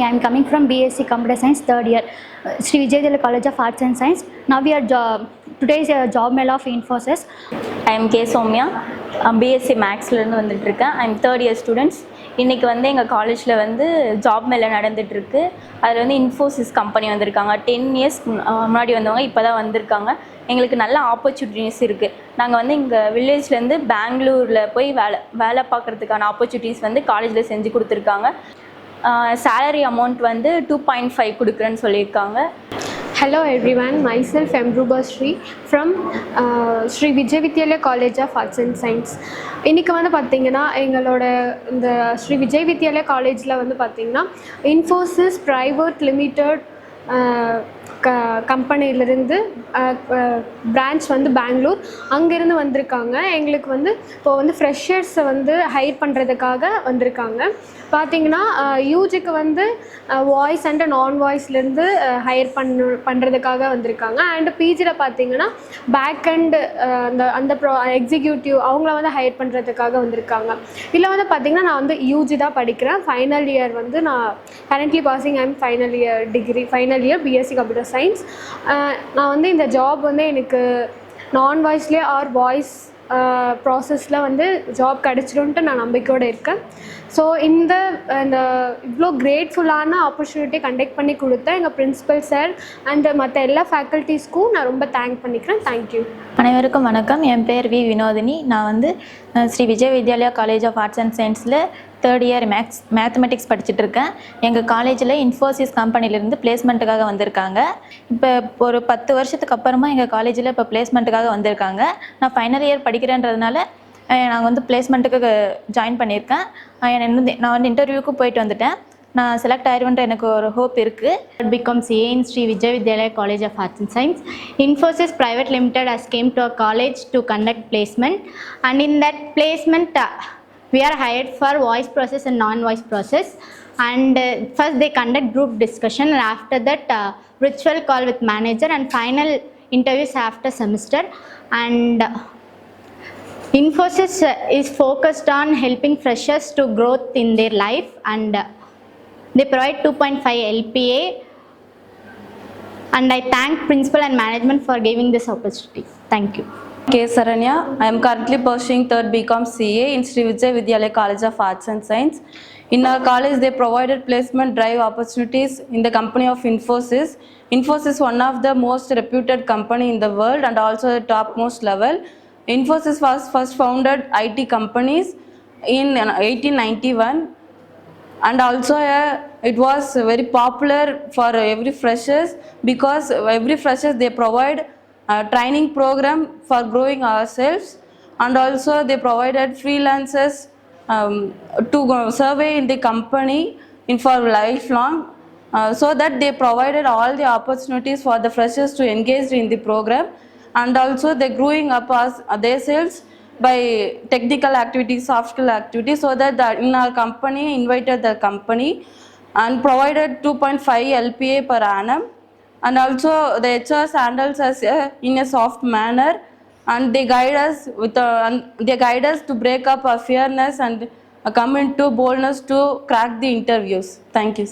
I am coming from BSc Computer Science third year, Sri Vijayadela College of Arts and Science. Now we are today's job mail of Infosys. I am K. Somya. BSc மேக்ஸ்லேருந்து வந்துட்டுருக்கேன். I am third year students. இன்றைக்கி வந்து எங்கள் காலேஜில் வந்து job மேலே நடந்துகிட்ருக்கு. அதில் வந்து இன்ஃபோசிஸ் கம்பெனி வந்திருக்காங்க. 10 இயர்ஸ் முன்னாடி வந்தவங்க இப்போ தான் வந்திருக்காங்க. எங்களுக்கு நல்ல ஆப்பர்ச்சுனிட்டிஸ் இருக்குது. நாங்கள் வந்து இங்கே வில்லேஜ்லேருந்து பெங்களூரில் போய் வேலை பார்க்குறதுக்கான ஆப்பர்ச்சுனிட்டிஸ் வந்து காலேஜில் செஞ்சு கொடுத்துருக்காங்க. சேலரி அமௌண்ட் வந்து 2.5 கொடுக்குறேன்னு சொல்லியிருக்காங்க. Hello everyone, myself Emruba Sri from Sri Vijayadela College of Arts and Science. இன்றைக்கி வந்து பார்த்திங்கன்னா எங்களோட இந்த ஸ்ரீ விஜயவித்யாலயா காலேஜில் வந்து பார்த்திங்கன்னா இன்ஃபோசிஸ் ப்ரைவேட் லிமிடெட் கம்பெனியிலேருந்து பிரான்ச் வந்து பெங்களூர் அங்கேருந்து வந்திருக்காங்க. எங்களுக்கு வந்து இப்போது வந்து ஃப்ரெஷர்ஸை வந்து ஹையர் பண்ணுறதுக்காக வந்திருக்காங்க. பார்த்திங்கன்னா யூஜிக்கு வந்து வாய்ஸ் அண்ட் நான் வாய்ஸ்லேருந்து ஹையர் பண்ணுறதுக்காக வந்திருக்காங்க. அண்டு பிஜியில் பார்த்திங்கன்னா பேக் அண்டு அந்த எக்ஸிக்யூட்டிவ் அவங்கள வந்து ஹையர் பண்ணுறதுக்காக வந்திருக்காங்க. இதில் வந்து பார்த்திங்கன்னா நான் வந்து யூஜி தான் படிக்கிறேன். ஃபைனல் இயர் வந்து நான் currently passing I'm final year BSc computer science. நான் வந்து இந்த ஜாப் வந்து எனக்கு நான் வாய்ஸ்லேயே ஆர் வாய்ஸ் ப்ராசஸில் வந்து ஜாப் கிடச்சிடும்ன்ட்டு நான் நம்பிக்கையோடு இருக்கேன். ஸோ இந்த இவ்வளோ கிரேட்ஃபுல்லான ஆப்பர்ச்சுனிட்டி கண்டக்ட் பண்ணி கொடுத்த எங்கள் பிரின்சிபல் சார் அண்ட் மற்ற எல்லா ஃபேக்கல்ட்டிஸ்க்கும் நான் ரொம்ப தேங்க் பண்ணிக்கிறேன். தேங்க்யூ. அனைவருக்கும் வணக்கம். என் பேர் வி வினோதினி. நான் வந்து Sri Vijayavidyalaya college of arts and சயின்ஸில் தேர்ட் இயர் மேத்தமெட்டிக்ஸ் படிச்சுட்ருக்கேன். எங்கள் காலேஜில் இன்ஃபோசிஸ் கம்பெனிலேருந்து பிளேஸ்மெண்ட்டுக்காக வந்திருக்காங்க. இப்போ ஒரு 10 வருஷத்துக்கு அப்புறமா எங்கள் காலேஜில் இப்போ பிளேஸ்மெண்ட்டுக்காக வந்திருக்காங்க. நான் ஃபைனல் இயர் படிக்கிறேன்றதுனால நாங்கள் வந்து பிளேஸ்மெண்ட்டுக்கு ஜாயின் பண்ணியிருக்கேன். நான் வந்து இன்டர்வியூக்கும் போயிட்டு வந்துட்டேன். நான் செலக்ட் ஆயிடுவேன்ற எனக்கு ஒரு ஹோப் இருக்குது. It becomes CA in Sri Vijayadela College of Arts and Science. Infosys Private Limited has came to our college to conduct placement, and in that placement we are hired for voice process and non-voice process. And first they conduct group discussion, and after that virtual call with manager, and final interviews after semester. And Infosys is focused on helping freshers to growth in their life, and they provide 2.5 LPA, and I thank principal and management for giving this opportunity. Thank you. K. Saranya. I am currently pursuing 3rd BCom CA in Sri Vijayadela College of Arts and Science. In our college, they provided placement drive opportunities in the company of Infosys. Infosys is one of the most reputed company in the world and also the topmost level. Infosys was first founded IT companies in 1891, and also it was very popular for every freshers because every freshers they provide a training program for growing ourselves, and also they provided freelancers to survey in the company for lifelong, so that they provided all the opportunities for the freshers to engage in the program, and also they growing up as themselves by technical activities, soft skill activities, so that in our company invited the company and provided 2.5 LPA per annum, and also the HRs handles us in a soft manner, and they guide us to break up our fearness and come into boldness to crack the interviews. Thank you.